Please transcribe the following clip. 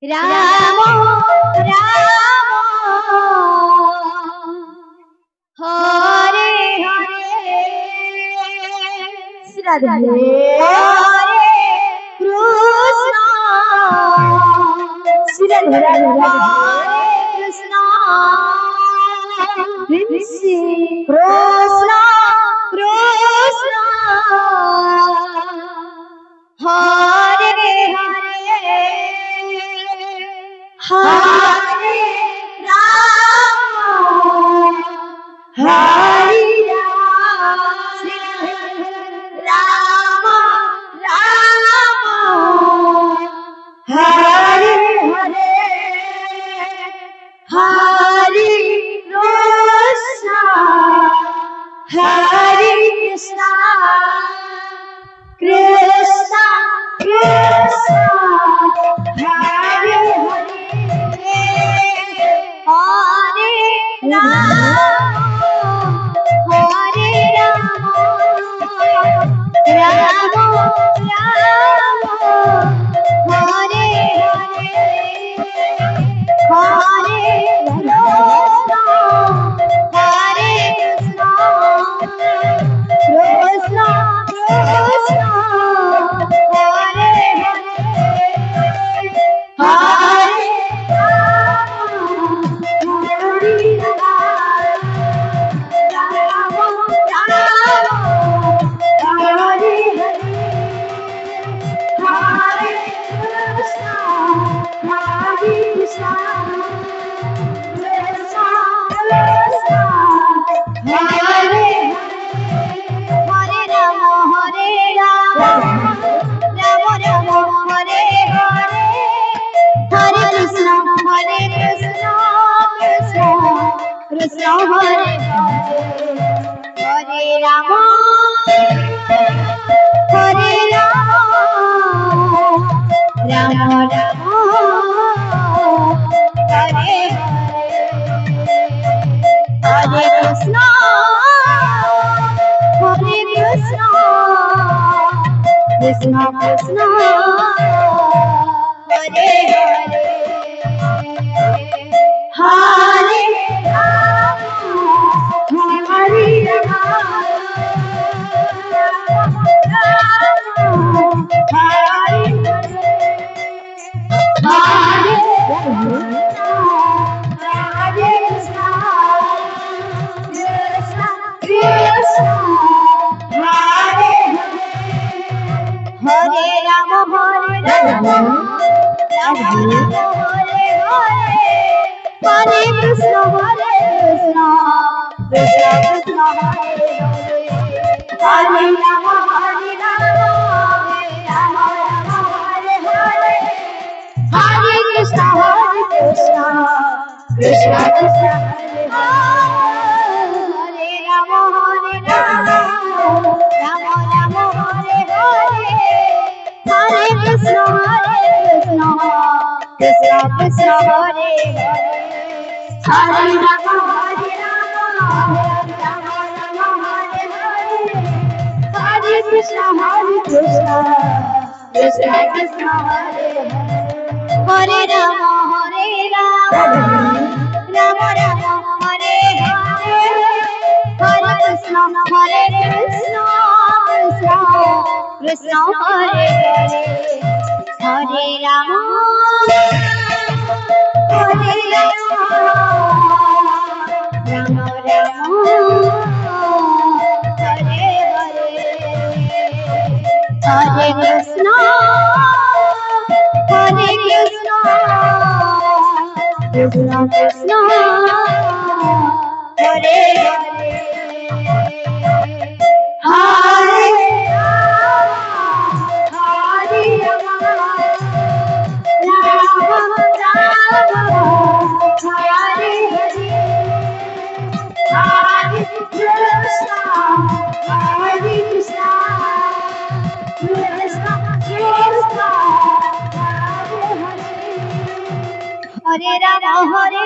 Ram Ram Hare Hare Radhe Hare Krishna Shri Radhe Hare Krishna Krishna Krishna Hare Hare Hare Ram Hare Ram Ram Ram Hare Hare Hare Krishna Hare Krishna Krishna Krishna Hare Hare Hare Ram Hare Ram Ram Ram Hare Hare Hare Krishna Hare Krishna Krishna Krishna Hare Hare Krishna Hare Hare Rama Hare Rama Rama Rama Hare Hare Krishna Krishna Krishna Hare Hare Hare Hare Krishna Hare Krishna Krishna Krishna Hare Rama Hare Rama Rama Rama Hare Hare Hare Krishna Hare Krishna Krishna Krishna Hare Rama Hare Rama Rama Rama Hare Hare Hare Krishna Hare Krishna Krishna Krishna Hare Hare Rama Hare Rama Rama Rama Hare Hare Hare Krishna Hare Krishna Krishna Krishna Hare Hare Rama Hare Rama Rama Rama Hare Hare Hare Krishna Hare Krishna Krishna Krishna Hare Hare Hare Rama Hare Rama Rama Rama Hare Hare Hare Krishna Krishna Krishna Hare Hare Hare Hare Rama Rama Rama Hare Hare Hare Krishna Krishna Krishna Krishna Hare Hare Hare Rama Hare